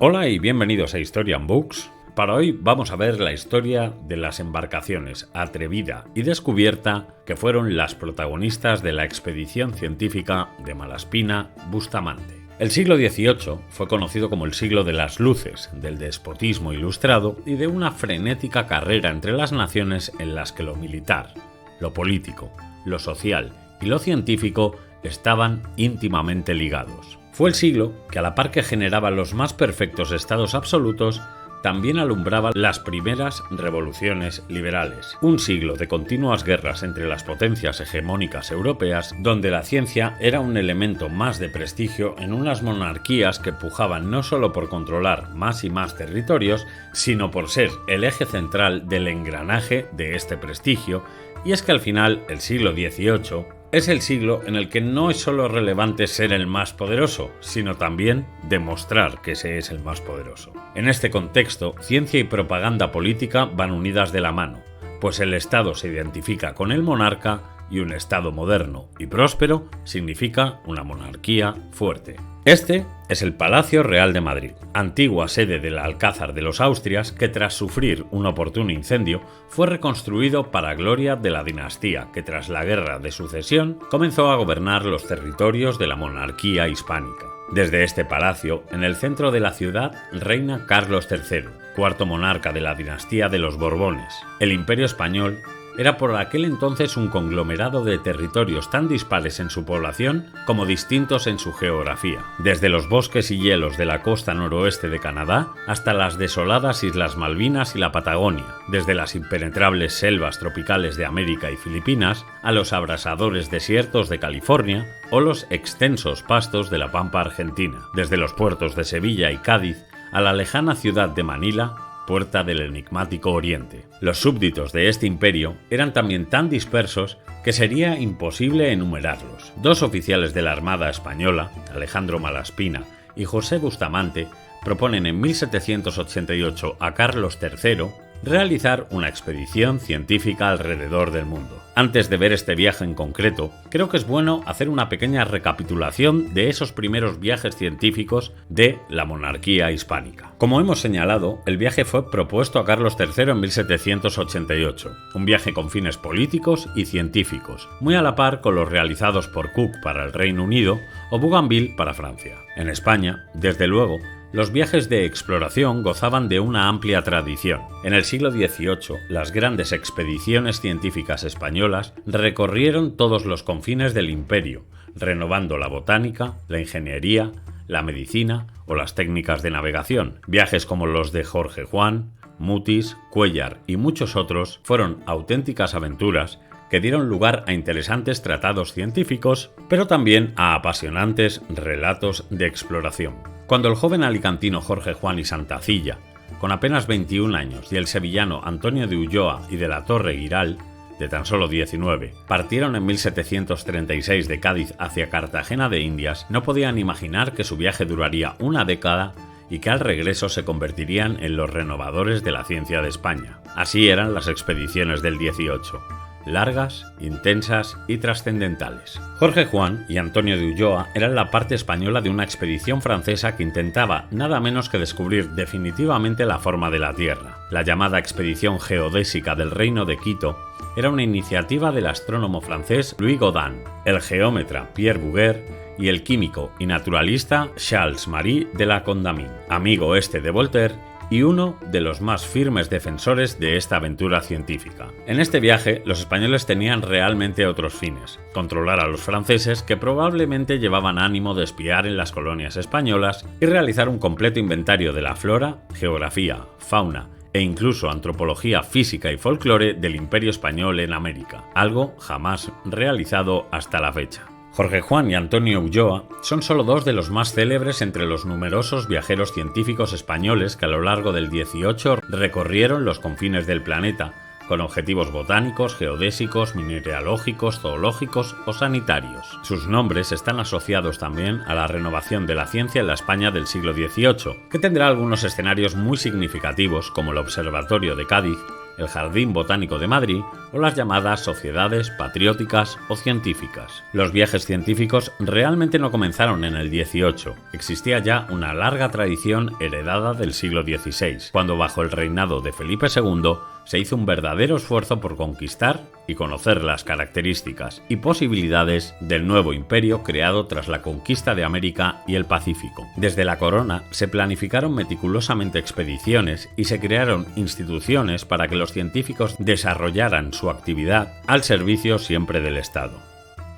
Hola y bienvenidos a Historian Books. Para hoy vamos a ver la historia de las embarcaciones Atrevida y Descubierta, que fueron las protagonistas de la expedición científica de Malaspina-Bustamante. El siglo XVIII fue conocido como el siglo de las luces, del despotismo ilustrado y de una frenética carrera entre las naciones en las que lo militar, lo político, lo social y lo científico estaban íntimamente ligados. Fue el siglo que, a la par que generaba los más perfectos estados absolutos, también alumbraba las primeras revoluciones liberales. Un siglo de continuas guerras entre las potencias hegemónicas europeas, donde la ciencia era un elemento más de prestigio en unas monarquías que pujaban no solo por controlar más y más territorios, sino por ser el eje central del engranaje de este prestigio. Y es que al final el siglo XVIII es el siglo en el que no es solo relevante ser el más poderoso, sino también demostrar que se es el más poderoso. En este contexto, ciencia y propaganda política van unidas de la mano, pues el Estado se identifica con el monarca y un Estado moderno y próspero significa una monarquía fuerte. Este es el Palacio Real de Madrid, antigua sede del Alcázar de los Austrias que, tras sufrir un oportuno incendio, fue reconstruido para gloria de la dinastía que, tras la Guerra de Sucesión, comenzó a gobernar los territorios de la monarquía hispánica. Desde este palacio, en el centro de la ciudad, reina Carlos III, cuarto monarca de la dinastía de los Borbones. El Imperio Español era por aquel entonces un conglomerado de territorios tan dispares en su población como distintos en su geografía, desde los bosques y hielos de la costa noroeste de Canadá hasta las desoladas Islas Malvinas y la Patagonia, desde las impenetrables selvas tropicales de América y Filipinas a los abrasadores desiertos de California o los extensos pastos de la pampa argentina, desde los puertos de Sevilla y Cádiz a la lejana ciudad de Manila, puerta del enigmático Oriente. Los súbditos de este imperio eran también tan dispersos que sería imposible enumerarlos. Dos oficiales de la Armada Española, Alejandro Malaspina y José Bustamante, proponen en 1788 a Carlos III realizar una expedición científica alrededor del mundo. Antes de ver este viaje en concreto, creo que es bueno hacer una pequeña recapitulación de esos primeros viajes científicos de la monarquía hispánica. Como hemos señalado, el viaje fue propuesto a Carlos III en 1788, un viaje con fines políticos y científicos, muy a la par con los realizados por Cook para el Reino Unido o Bougainville para Francia. En España, desde luego, los viajes de exploración gozaban de una amplia tradición. En el siglo XVIII, las grandes expediciones científicas españolas recorrieron todos los confines del imperio, renovando la botánica, la ingeniería, la medicina o las técnicas de navegación. Viajes como los de Jorge Juan, Mutis, Cuéllar y muchos otros fueron auténticas aventuras que dieron lugar a interesantes tratados científicos, pero también a apasionantes relatos de exploración. Cuando el joven alicantino Jorge Juan y Santacilla, con apenas 21 años, y el sevillano Antonio de Ulloa y de la Torre Giral, de tan solo 19, partieron en 1736 de Cádiz hacia Cartagena de Indias, no podían imaginar que su viaje duraría una década y que al regreso se convertirían en los renovadores de la ciencia de España. Así eran las expediciones del XVIII. Largas, intensas y trascendentales. Jorge Juan y Antonio de Ulloa eran la parte española de una expedición francesa que intentaba nada menos que descubrir definitivamente la forma de la Tierra. La llamada Expedición Geodésica del Reino de Quito era una iniciativa del astrónomo francés Louis Gaudin, el geómetra Pierre Bouguer y el químico y naturalista Charles-Marie de la Condamine, amigo de Voltaire y uno de los más firmes defensores de esta aventura científica. En este viaje, los españoles tenían realmente otros fines: controlar a los franceses, que probablemente llevaban ánimo de espiar en las colonias españolas, y realizar un completo inventario de la flora, geografía, fauna e incluso antropología física y folclore del Imperio Español en América, algo jamás realizado hasta la fecha. Jorge Juan y Antonio Ulloa son solo dos de los más célebres entre los numerosos viajeros científicos españoles que a lo largo del XVIII recorrieron los confines del planeta, con objetivos botánicos, geodésicos, mineralógicos, zoológicos o sanitarios. Sus nombres están asociados también a la renovación de la ciencia en la España del siglo XVIII, que tendrá algunos escenarios muy significativos como el Observatorio de Cádiz, el Jardín Botánico de Madrid o las llamadas sociedades patrióticas o científicas. Los viajes científicos realmente no comenzaron en el XVIII. Existía ya una larga tradición heredada del siglo XVI, cuando bajo el reinado de Felipe II se hizo un verdadero esfuerzo por conquistar y conocer las características y posibilidades del nuevo imperio creado tras la conquista de América y el Pacífico. Desde la corona se planificaron meticulosamente expediciones y se crearon instituciones para que los científicos desarrollaran su actividad al servicio siempre del Estado.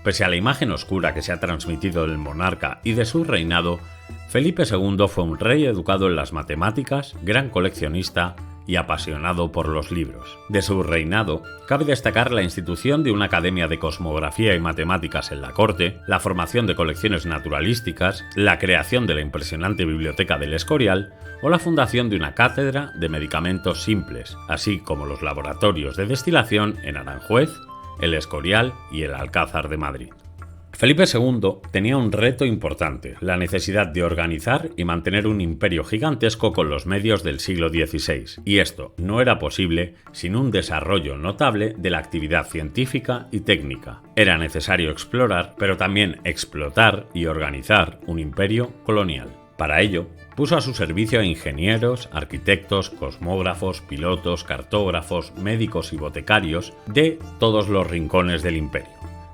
Pese a la imagen oscura que se ha transmitido del monarca y de su reinado, Felipe II fue un rey educado en las matemáticas, gran coleccionista y apasionado por los libros. De su reinado, cabe destacar la institución de una academia de cosmografía y matemáticas en la corte, la formación de colecciones naturalísticas, la creación de la impresionante biblioteca del Escorial o la fundación de una cátedra de medicamentos simples, así como los laboratorios de destilación en Aranjuez, el Escorial y el Alcázar de Madrid. Felipe II tenía un reto importante, la necesidad de organizar y mantener un imperio gigantesco con los medios del siglo XVI, y esto no era posible sin un desarrollo notable de la actividad científica y técnica. Era necesario explorar, pero también explotar y organizar un imperio colonial. Para ello, puso a su servicio a ingenieros, arquitectos, cosmógrafos, pilotos, cartógrafos, médicos y botecarios de todos los rincones del imperio,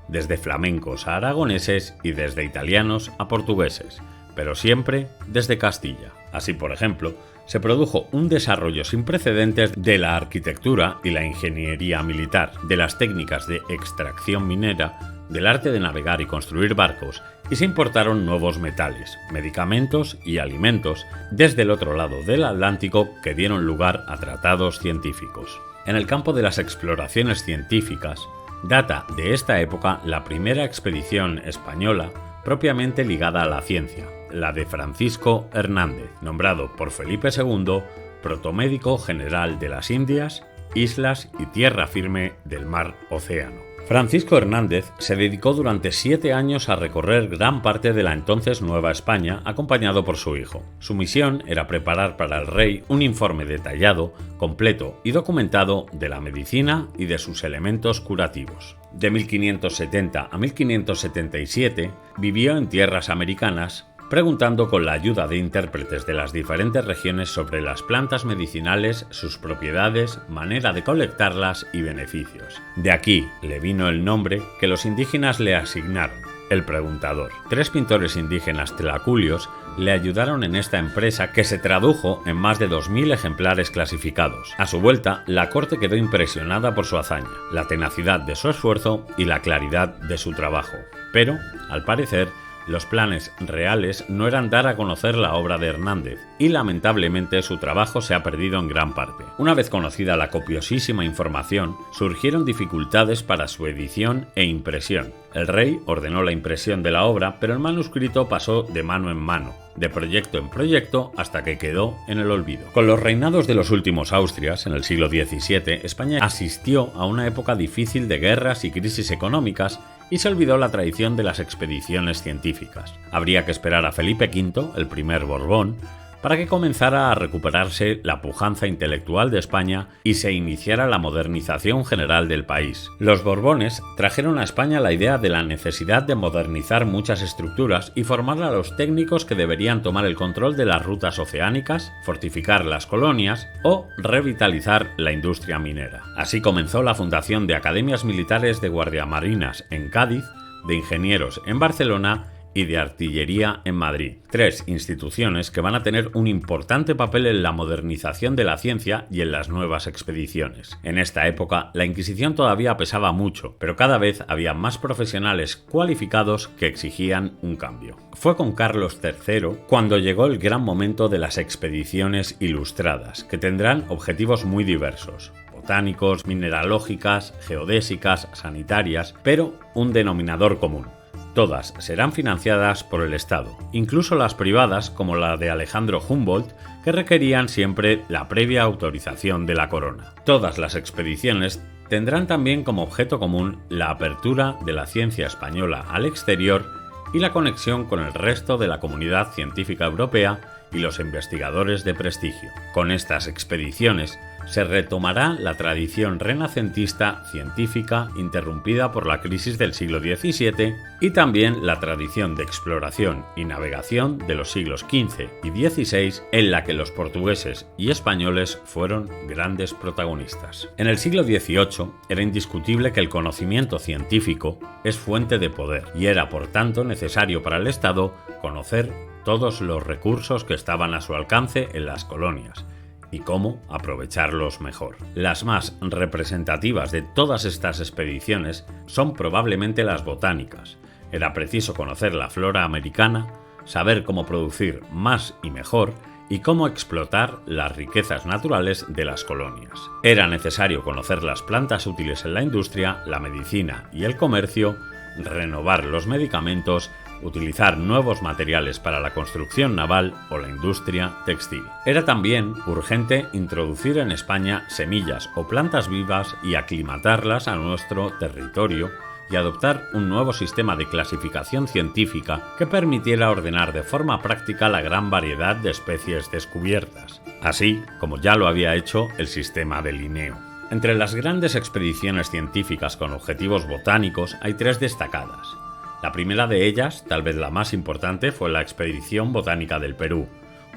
desde flamencos a aragoneses y desde italianos a portugueses, pero siempre desde Castilla. Así, por ejemplo, se produjo un desarrollo sin precedentes de la arquitectura y la ingeniería militar, de las técnicas de extracción minera, del arte de navegar y construir barcos, y se importaron nuevos metales, medicamentos y alimentos desde el otro lado del Atlántico que dieron lugar a tratados científicos. En el campo de las exploraciones científicas, data de esta época la primera expedición española propiamente ligada a la ciencia, la de Francisco Hernández, nombrado por Felipe II protomédico general de las Indias, islas y tierra firme del mar Océano. Francisco Hernández se dedicó durante 7 años a recorrer gran parte de la entonces Nueva España acompañado por su hijo. Su misión era preparar para el rey un informe detallado, completo y documentado de la medicina y de sus elementos curativos. De 1570 a 1577 vivió en tierras americanas, preguntando con la ayuda de intérpretes de las diferentes regiones sobre las plantas medicinales, sus propiedades, manera de colectarlas y beneficios. De aquí le vino el nombre que los indígenas le asignaron, el preguntador. 3 pintores indígenas tlaculios le ayudaron en esta empresa que se tradujo en más de 2000 ejemplares clasificados. A su vuelta, la corte quedó impresionada por su hazaña, la tenacidad de su esfuerzo y la claridad de su trabajo. Pero, al parecer, los planes reales no eran dar a conocer la obra de Hernández, y lamentablemente su trabajo se ha perdido en gran parte. Una vez conocida la copiosísima información, surgieron dificultades para su edición e impresión. El rey ordenó la impresión de la obra, pero el manuscrito pasó de mano en mano, de proyecto en proyecto, hasta que quedó en el olvido. Con los reinados de los últimos Austrias, en el siglo XVII, España asistió a una época difícil de guerras y crisis económicas, y se olvidó la tradición de las expediciones científicas. Habría que esperar a Felipe V, el primer Borbón, para que comenzara a recuperarse la pujanza intelectual de España y se iniciara la modernización general del país. Los Borbones trajeron a España la idea de la necesidad de modernizar muchas estructuras y formar a los técnicos que deberían tomar el control de las rutas oceánicas, fortificar las colonias o revitalizar la industria minera. Así comenzó la fundación de academias militares de guardiamarinas en Cádiz, de ingenieros en Barcelona y de artillería en Madrid. 3 instituciones que van a tener un importante papel en la modernización de la ciencia y en las nuevas expediciones. En esta época, la Inquisición todavía pesaba mucho, pero cada vez había más profesionales cualificados que exigían un cambio. Fue con Carlos III cuando llegó el gran momento de las expediciones ilustradas, que tendrán objetivos muy diversos: botánicos, mineralógicas, geodésicas, sanitarias, pero un denominador común: todas serán financiadas por el Estado, incluso las privadas como la de Alejandro Humboldt, que requerían siempre la previa autorización de la corona. Todas las expediciones tendrán también como objeto común la apertura de la ciencia española al exterior y la conexión con el resto de la comunidad científica europea y los investigadores de prestigio. Con estas expediciones se retomará la tradición renacentista científica interrumpida por la crisis del siglo XVII y también la tradición de exploración y navegación de los siglos XV y XVI, en la que los portugueses y españoles fueron grandes protagonistas. En el siglo XVIII era indiscutible que el conocimiento científico es fuente de poder y era por tanto necesario para el Estado conocer todos los recursos que estaban a su alcance en las colonias y cómo aprovecharlos mejor. Las más representativas de todas estas expediciones son probablemente las botánicas. Era preciso conocer la flora americana, saber cómo producir más y mejor y cómo explotar las riquezas naturales de las colonias. Era necesario conocer las plantas útiles en la industria, la medicina y el comercio, renovar los medicamentos, utilizar nuevos materiales para la construcción naval o la industria textil. Era también urgente introducir en España semillas o plantas vivas y aclimatarlas a nuestro territorio y adoptar un nuevo sistema de clasificación científica que permitiera ordenar de forma práctica la gran variedad de especies descubiertas, así como ya lo había hecho el sistema de Linneo. Entre las grandes expediciones científicas con objetivos botánicos hay tres destacadas. La primera de ellas, tal vez la más importante, fue la Expedición Botánica del Perú,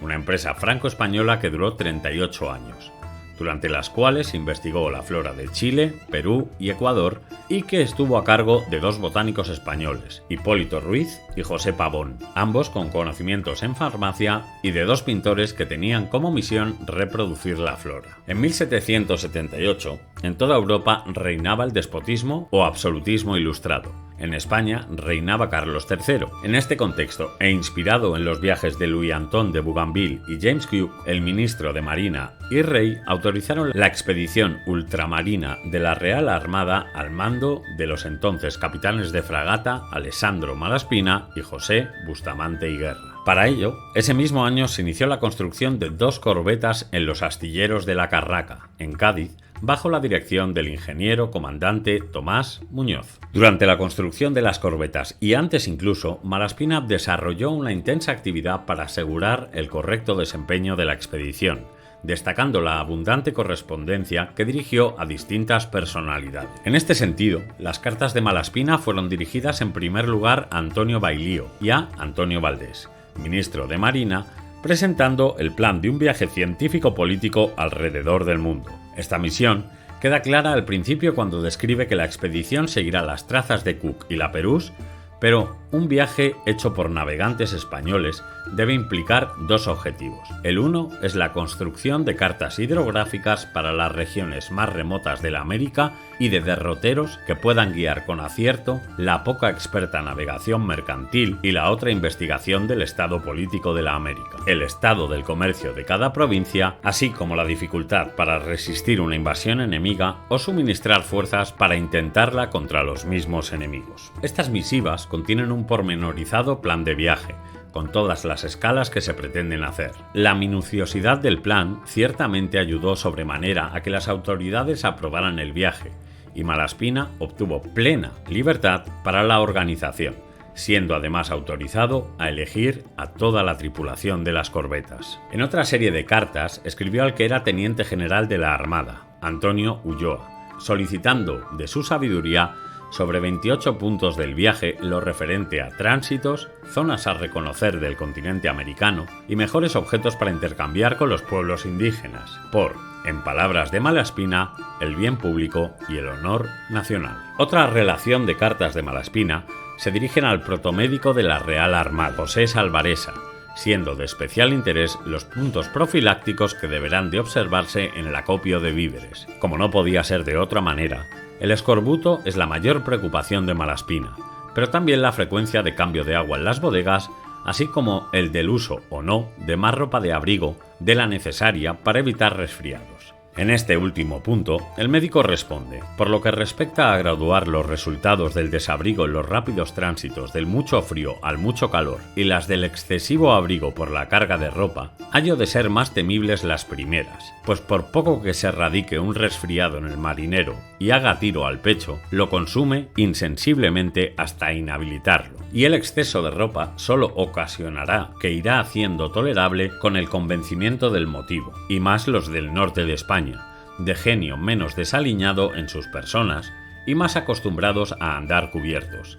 una empresa franco-española que duró 38 años, durante las cuales investigó la flora de Chile, Perú y Ecuador y que estuvo a cargo de dos botánicos españoles, Hipólito Ruiz y José Pavón, ambos con conocimientos en farmacia, y de dos pintores que tenían como misión reproducir la flora. En 1778, en toda Europa reinaba el despotismo o absolutismo ilustrado. En España reinaba Carlos III. En este contexto, e inspirado en los viajes de Louis-Antoine de Bougainville y James Cook, el ministro de Marina y rey autorizaron la expedición ultramarina de la Real Armada al mando de los entonces capitanes de fragata Alessandro Malaspina y José Bustamante y Guerra. Para ello, ese mismo año se inició la construcción de dos corbetas en los astilleros de La Carraca, en Cádiz, bajo la dirección del ingeniero comandante Tomás Muñoz. Durante la construcción de las corbetas y antes incluso, Malaspina desarrolló una intensa actividad para asegurar el correcto desempeño de la expedición, destacando la abundante correspondencia que dirigió a distintas personalidades. En este sentido, las cartas de Malaspina fueron dirigidas en primer lugar a Antonio Bailío y a Antonio Valdés, ministro de Marina, presentando el plan de un viaje científico-político alrededor del mundo. Esta misión queda clara al principio cuando describe que la expedición seguirá las trazas de Cook y Lapérouse, pero un viaje hecho por navegantes españoles debe implicar dos objetivos. El uno es la construcción de cartas hidrográficas para las regiones más remotas de la América y de derroteros que puedan guiar con acierto la poca experta navegación mercantil, y la otra investigación del estado político de la América, el estado del comercio de cada provincia, así como la dificultad para resistir una invasión enemiga o suministrar fuerzas para intentarla contra los mismos enemigos. Estas misivas contienen un pormenorizado plan de viaje, con todas las escalas que se pretenden hacer. La minuciosidad del plan ciertamente ayudó sobremanera a que las autoridades aprobaran el viaje, y Malaspina obtuvo plena libertad para la organización, siendo además autorizado a elegir a toda la tripulación de las corbetas. En otra serie de cartas escribió al que era teniente general de la Armada, Antonio Ulloa, solicitando de su sabiduría sobre 28 puntos del viaje lo referente a tránsitos, zonas a reconocer del continente americano y mejores objetos para intercambiar con los pueblos indígenas, por, en palabras de Malaspina, el bien público y el honor nacional. Otra relación de cartas de Malaspina se dirigen al protomédico de la Real Armada, José Salvaresa, siendo de especial interés los puntos profilácticos que deberán de observarse en el acopio de víveres. Como no podía ser de otra manera, el escorbuto es la mayor preocupación de Malaspina, pero también la frecuencia de cambio de agua en las bodegas, así como el del uso o no de más ropa de abrigo de la necesaria para evitar resfriados. En este último punto, el médico responde: por lo que respecta a graduar los resultados del desabrigo en los rápidos tránsitos del mucho frío al mucho calor y las del excesivo abrigo por la carga de ropa, hallo de ser más temibles las primeras, pues por poco que se radique un resfriado en el marinero y haga tiro al pecho, lo consume insensiblemente hasta inhabilitarlo, y el exceso de ropa solo ocasionará que irá haciendo tolerable con el convencimiento del motivo, y más los del norte de España, de genio menos desaliñado en sus personas y más acostumbrados a andar cubiertos.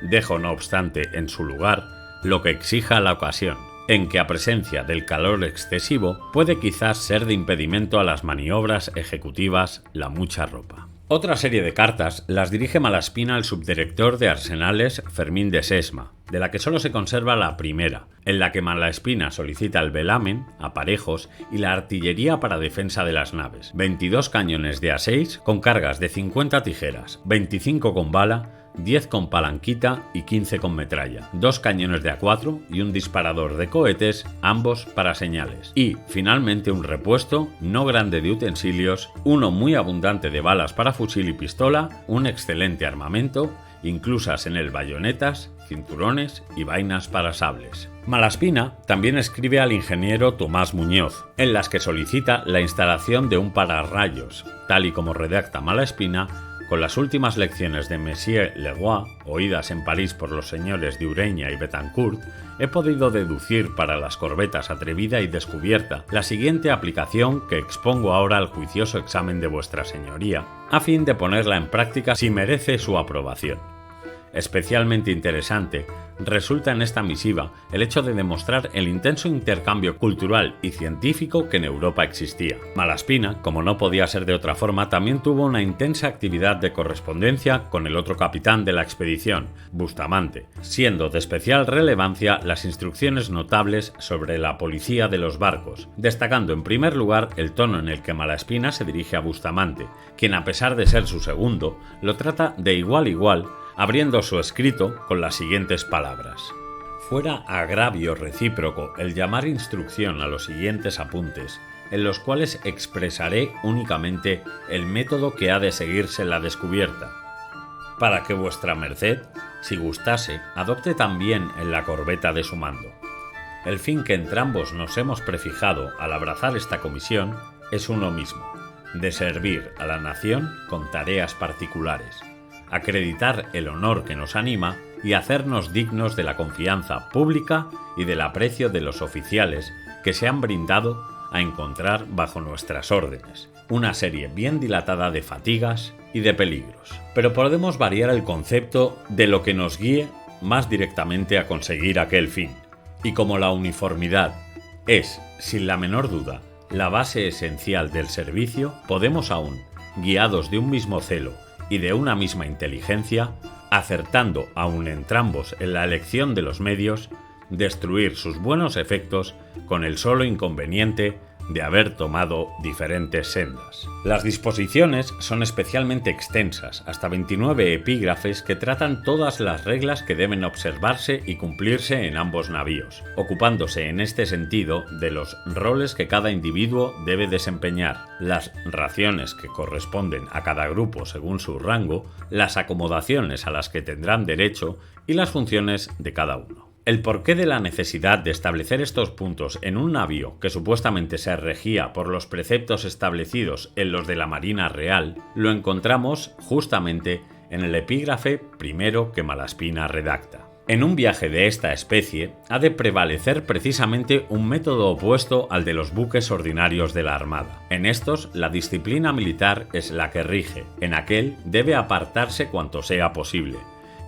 Dejo, no obstante, en su lugar lo que exija la ocasión, en que a presencia del calor excesivo puede quizás ser de impedimento a las maniobras ejecutivas la mucha ropa. Otra serie de cartas las dirige Malaspina al subdirector de Arsenales Fermín de Sesma, de la que solo se conserva la primera, en la que Malaspina solicita el velamen, aparejos y la artillería para defensa de las naves, 22 cañones de A6 con cargas de 50 tijeras, 25 con bala, 10 con palanquita y 15 con metralla, 2 cañones de A4 y un disparador de cohetes, ambos para señales, y finalmente un repuesto no grande de utensilios, uno muy abundante de balas para fusil y pistola, un excelente armamento, inclusas en él bayonetas, cinturones y vainas para sables. Malaspina también escribe al ingeniero Tomás Muñoz, en las que solicita la instalación de un pararrayos, tal y como redacta Malaspina. Con las últimas lecciones de Monsieur Leroy, oídas en París por los señores de Ureña y Betancourt, he podido deducir para las corbetas Atrevida y Descubierta la siguiente aplicación que expongo ahora al juicioso examen de vuestra señoría, a fin de ponerla en práctica si merece su aprobación. Especialmente interesante resulta en esta misiva el hecho de demostrar el intenso intercambio cultural y científico que en Europa existía. Malaspina, como no podía ser de otra forma, también tuvo una intensa actividad de correspondencia con el otro capitán de la expedición, Bustamante, siendo de especial relevancia las instrucciones notables sobre la policía de los barcos, destacando en primer lugar el tono en el que Malaspina se dirige a Bustamante, quien a pesar de ser su segundo, lo trata de igual a igual, abriendo su escrito con las siguientes palabras: fuera agravio recíproco el llamar instrucción a los siguientes apuntes, en los cuales expresaré únicamente el método que ha de seguirse en la descubierta, para que vuestra merced, si gustase, adopte también en la corbeta de su mando. El fin que entrambos nos hemos prefijado al abrazar esta comisión es uno mismo, de servir a la nación con tareas particulares, acreditar el honor que nos anima y hacernos dignos de la confianza pública y del aprecio de los oficiales que se han brindado a encontrar bajo nuestras órdenes una serie bien dilatada de fatigas y de peligros. Pero podemos variar el concepto de lo que nos guíe más directamente a conseguir aquel fin, y como la uniformidad es, sin la menor duda, la base esencial del servicio, podemos aún, guiados de un mismo celo y de una misma inteligencia, acertando aún entrambos en la elección de los medios, destruir sus buenos efectos con el solo inconveniente de haber tomado diferentes sendas. Las disposiciones son especialmente extensas, hasta 29 epígrafes que tratan todas las reglas que deben observarse y cumplirse en ambos navíos, ocupándose en este sentido de los roles que cada individuo debe desempeñar, las raciones que corresponden a cada grupo según su rango, las acomodaciones a las que tendrán derecho y las funciones de cada uno. El porqué de la necesidad de establecer estos puntos en un navío que supuestamente se regía por los preceptos establecidos en los de la Marina Real lo encontramos justamente en el epígrafe primero que Malaspina redacta. En un viaje de esta especie ha de prevalecer precisamente un método opuesto al de los buques ordinarios de la Armada. En estos, la disciplina militar es la que rige, en aquel debe apartarse cuanto sea posible.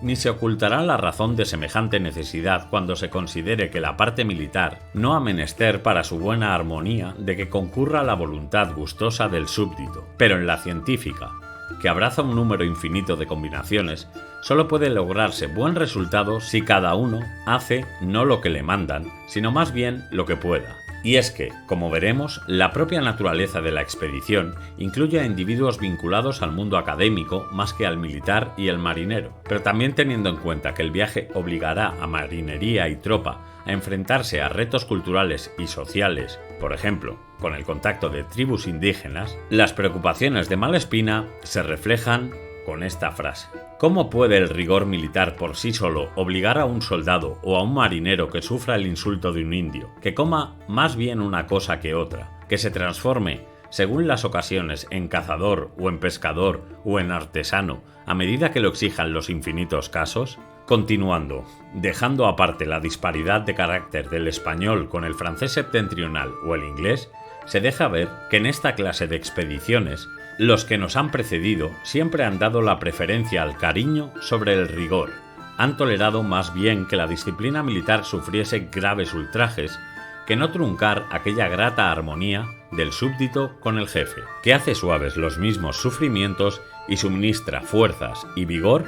Ni se ocultará la razón de semejante necesidad cuando se considere que la parte militar no ha menester para su buena armonía de que concurra la voluntad gustosa del súbdito, pero en la científica, que abraza un número infinito de combinaciones, solo puede lograrse buen resultado si cada uno hace no lo que le mandan, sino más bien lo que pueda. Y es que, como veremos, la propia naturaleza de la expedición incluye a individuos vinculados al mundo académico más que al militar y el marinero, pero también teniendo en cuenta que el viaje obligará a marinería y tropa a enfrentarse a retos culturales y sociales, por ejemplo, con el contacto de tribus indígenas, las preocupaciones de Malaspina se reflejan con esta frase: ¿cómo puede el rigor militar por sí solo obligar a un soldado o a un marinero que sufra el insulto de un indio, que coma más bien una cosa que otra, que se transforme, según las ocasiones, en cazador o en pescador o en artesano, a medida que lo exijan los infinitos casos? Continuando, dejando aparte la disparidad de carácter del español con el francés septentrional o el inglés, se deja ver que en esta clase de expediciones, los que nos han precedido siempre han dado la preferencia al cariño sobre el rigor. Han tolerado más bien que la disciplina militar sufriese graves ultrajes que no truncar aquella grata armonía del súbdito con el jefe, que hace suaves los mismos sufrimientos y suministra fuerzas y vigor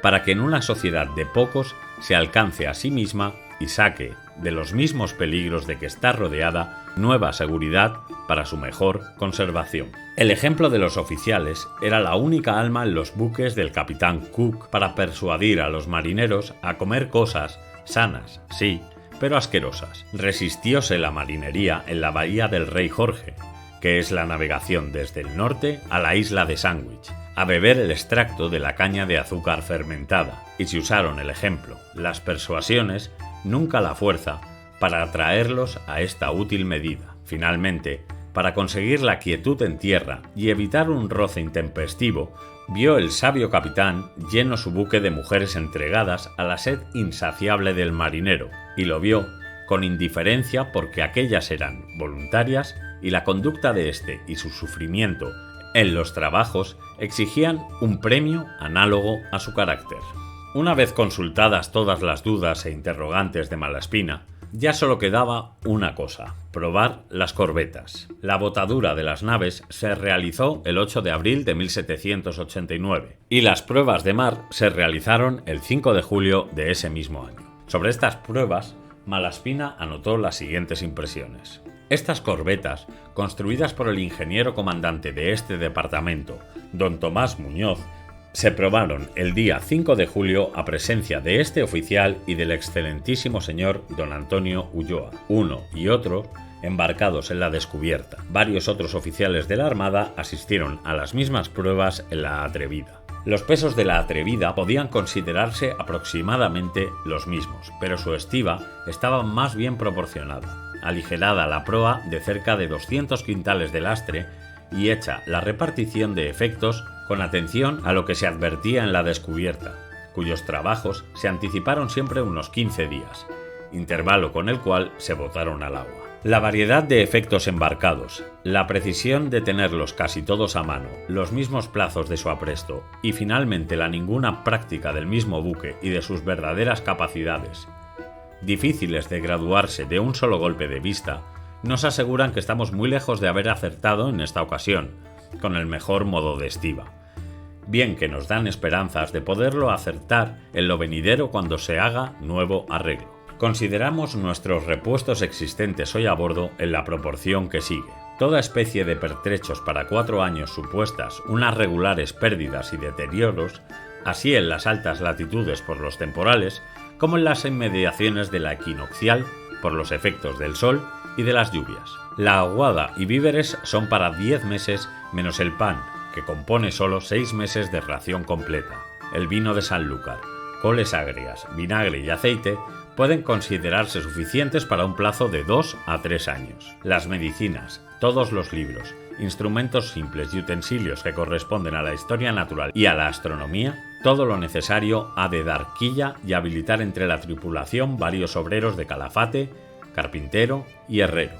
para que en una sociedad de pocos se alcance a sí misma y saque de los mismos peligros de que está rodeada nueva seguridad para su mejor conservación. El ejemplo de los oficiales era la única alma en los buques del capitán Cook para persuadir a los marineros a comer cosas sanas, sí, pero asquerosas. Resistióse la marinería en la bahía del Rey Jorge, que es la navegación desde el norte a la isla de Sandwich, a beber el extracto de la caña de azúcar fermentada, y se usaron el ejemplo, las persuasiones, nunca la fuerza, para atraerlos a esta útil medida. Finalmente, para conseguir la quietud en tierra y evitar un roce intempestivo, vio el sabio capitán lleno su buque de mujeres entregadas a la sed insaciable del marinero, y lo vio con indiferencia porque aquellas eran voluntarias y la conducta de éste y su sufrimiento en los trabajos exigían un premio análogo a su carácter. Una vez consultadas todas las dudas e interrogantes de Malaspina, ya solo quedaba una cosa: probar las corbetas. La botadura de las naves se realizó el 8 de abril de 1789 y las pruebas de mar se realizaron el 5 de julio de ese mismo año. Sobre estas pruebas, Malaspina anotó las siguientes impresiones. Estas corbetas, construidas por el ingeniero comandante de este departamento, don Tomás Muñoz, se probaron el día 5 de julio a presencia de este oficial y del excelentísimo señor don Antonio Ulloa, uno y otro embarcados en la Descubierta. Varios otros oficiales de la Armada asistieron a las mismas pruebas en la Atrevida. Los pesos de la Atrevida podían considerarse aproximadamente los mismos, pero su estiba estaba más bien proporcionada, aligerada la proa de cerca de 200 quintales de lastre y hecha la repartición de efectos con atención a lo que se advertía en la Descubierta, cuyos trabajos se anticiparon siempre unos 15 días, intervalo con el cual se botaron al agua. La variedad de efectos embarcados, la precisión de tenerlos casi todos a mano, los mismos plazos de su apresto y finalmente la ninguna práctica del mismo buque y de sus verdaderas capacidades, difíciles de graduarse de un solo golpe de vista, nos aseguran que estamos muy lejos de haber acertado en esta ocasión, con el mejor modo de estiba. Bien que nos dan esperanzas de poderlo acertar en lo venidero cuando se haga nuevo arreglo. Consideramos nuestros repuestos existentes hoy a bordo en la proporción que sigue. Toda especie de pertrechos para 4 años supuestas unas regulares pérdidas y deterioros, así en las altas latitudes por los temporales, como en las inmediaciones de la equinoccial por los efectos del sol y de las lluvias. La aguada y víveres son para 10 meses menos el pan, que compone solo 6 meses de ración completa. El vino de Sanlúcar, coles agrias, vinagre y aceite pueden considerarse suficientes para un plazo de 2 a 3 años. Las medicinas, todos los libros, instrumentos simples y utensilios que corresponden a la historia natural y a la astronomía, todo lo necesario ha de dar quilla y habilitar entre la tripulación varios obreros de calafate, carpintero y herrero.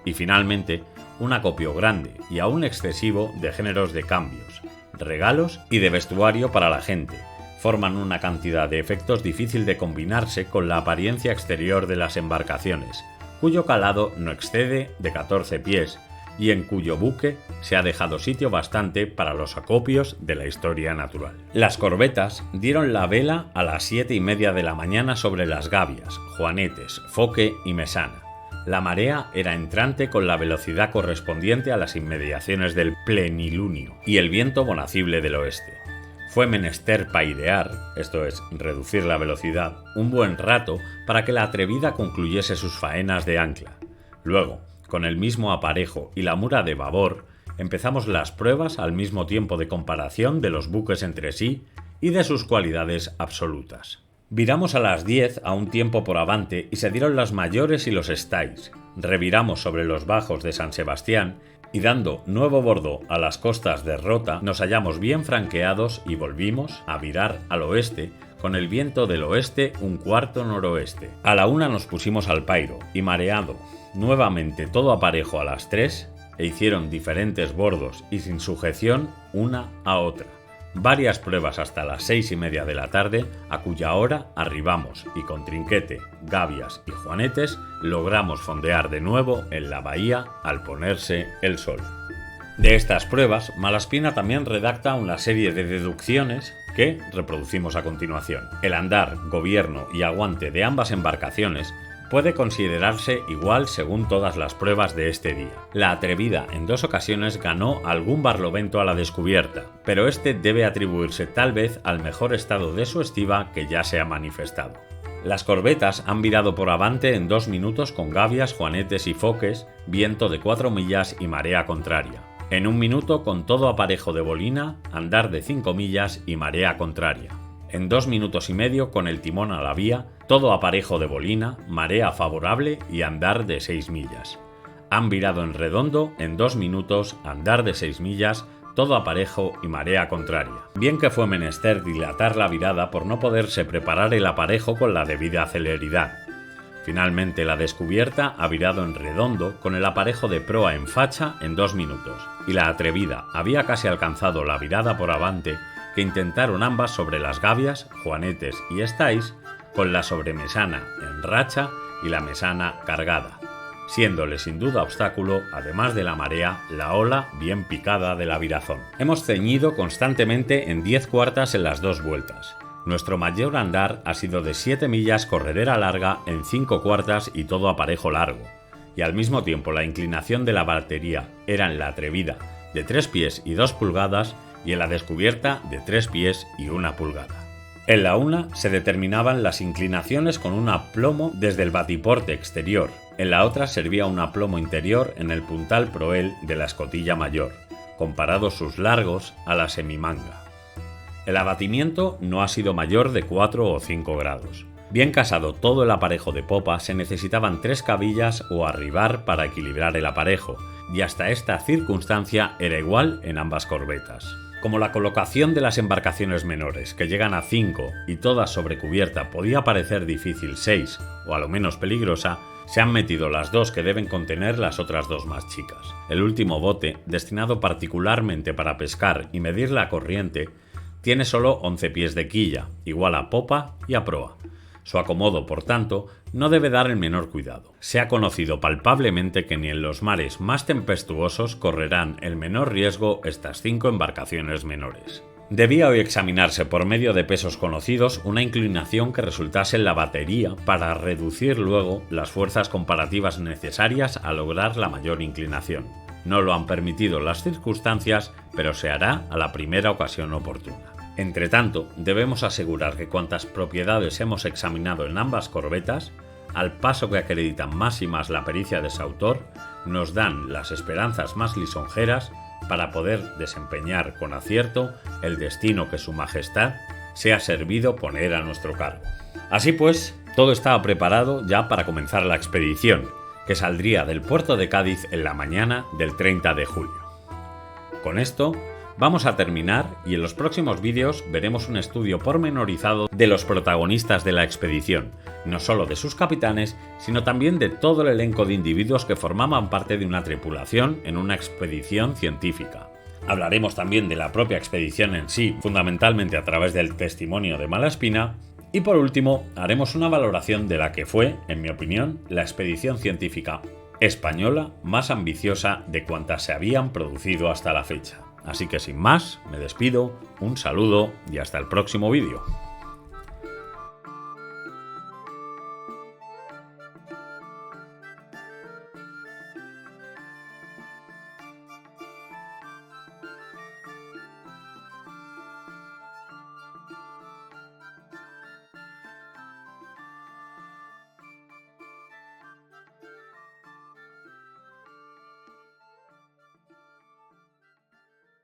Y finalmente, un acopio grande y aún excesivo de géneros de cambios, regalos y de vestuario para la gente. Forman una cantidad de efectos difícil de combinarse con la apariencia exterior de las embarcaciones, cuyo calado no excede de 14 pies y en cuyo buque se ha dejado sitio bastante para los acopios de la historia natural. Las corbetas dieron la vela a las 7:30 de la mañana sobre las gavias, juanetes, foque y mesana. La marea era entrante con la velocidad correspondiente a las inmediaciones del plenilunio y el viento bonacible del oeste. Fue menester pairear, esto es, reducir la velocidad, un buen rato para que la Atrevida concluyese sus faenas de ancla. Luego, con el mismo aparejo y la mura de babor, empezamos las pruebas al mismo tiempo de comparación de los buques entre sí y de sus cualidades absolutas. Viramos a las 10 a un tiempo por avante y se dieron las mayores y los estáis. Reviramos sobre los bajos de San Sebastián y dando nuevo bordo a las costas de Rota nos hallamos bien franqueados y volvimos a virar al oeste con el viento del oeste un cuarto noroeste. A la 1 nos pusimos al pairo y mareado nuevamente todo aparejo a las 3 e hicieron diferentes bordos y sin sujeción una a otra. Varias pruebas hasta las 6:30 de la tarde, a cuya hora arribamos y con trinquete, gavias y juanetes logramos fondear de nuevo en la bahía al ponerse el sol. De estas pruebas, Malaspina también redacta una serie de deducciones que reproducimos a continuación. El andar, gobierno y aguante de ambas embarcaciones puede considerarse igual según todas las pruebas de este día. La Atrevida en 2 ocasiones ganó algún barlovento a la descubierta, pero este debe atribuirse tal vez al mejor estado de su estiba que ya se ha manifestado. Las corbetas han virado por avante en 2 minutos con gavias, juanetes y foques, viento de 4 millas y marea contraria. En 1 minuto con todo aparejo de bolina, andar de 5 millas y marea contraria. En 2 minutos y medio con el timón a la vía, todo aparejo de bolina, marea favorable y andar de 6 millas. Han virado en redondo en 2 minutos, andar de 6 millas, todo aparejo y marea contraria. Bien que fue menester dilatar la virada por no poderse preparar el aparejo con la debida celeridad. Finalmente la descubierta ha virado en redondo con el aparejo de proa en facha en 2 minutos, y la Atrevida había casi alcanzado la virada por avante que intentaron ambas sobre las gavias, juanetes y estáis, con la sobremesana en racha y la mesana cargada, siéndole sin duda obstáculo, además de la marea, la ola bien picada de la virazón. Hemos ceñido constantemente en 10 cuartas en las 2 vueltas. Nuestro mayor andar ha sido de 7 millas corredera larga en 5 cuartas y todo aparejo largo, y al mismo tiempo la inclinación de la batería era en la Atrevida de 3 pies y 2 pulgadas y en la descubierta de 3 pies y 1 pulgada. En la una se determinaban las inclinaciones con un aplomo desde el batiporte exterior, en la otra servía un aplomo interior en el puntal proel de la escotilla mayor, comparados sus largos a la semimanga. El abatimiento no ha sido mayor de 4 o 5 grados. Bien casado todo el aparejo de popa, se necesitaban 3 cabillas o arribar para equilibrar el aparejo, y hasta esta circunstancia era igual en ambas corbetas. Como la colocación de las embarcaciones menores, que llegan a 5 y todas sobre cubierta, podía parecer difícil 6 o a lo menos peligrosa, se han metido las 2 que deben contener las otras 2 más chicas. El último bote, destinado particularmente para pescar y medir la corriente, tiene solo 11 pies de quilla, igual a popa y a proa. Su acomodo, por tanto, no debe dar el menor cuidado. Se ha conocido palpablemente que ni en los mares más tempestuosos correrán el menor riesgo estas 5 embarcaciones menores. Debía hoy examinarse por medio de pesos conocidos una inclinación que resultase en la batería para reducir luego las fuerzas comparativas necesarias a lograr la mayor inclinación. No lo han permitido las circunstancias, pero se hará a la primera ocasión oportuna. Entretanto, debemos asegurar que cuantas propiedades hemos examinado en ambas corbetas, al paso que acreditan más y más la pericia de su autor, nos dan las esperanzas más lisonjeras para poder desempeñar con acierto el destino que su majestad se ha servido poner a nuestro cargo. Así pues, todo estaba preparado ya para comenzar la expedición, que saldría del puerto de Cádiz en la mañana del 30 de julio. Con esto, vamos a terminar y en los próximos vídeos veremos un estudio pormenorizado de los protagonistas de la expedición, no solo de sus capitanes, sino también de todo el elenco de individuos que formaban parte de una tripulación en una expedición científica. Hablaremos también de la propia expedición en sí, fundamentalmente a través del testimonio de Malaspina, y por último haremos una valoración de la que fue, en mi opinión, la expedición científica española más ambiciosa de cuantas se habían producido hasta la fecha. Así que sin más, me despido, un saludo y hasta el próximo vídeo.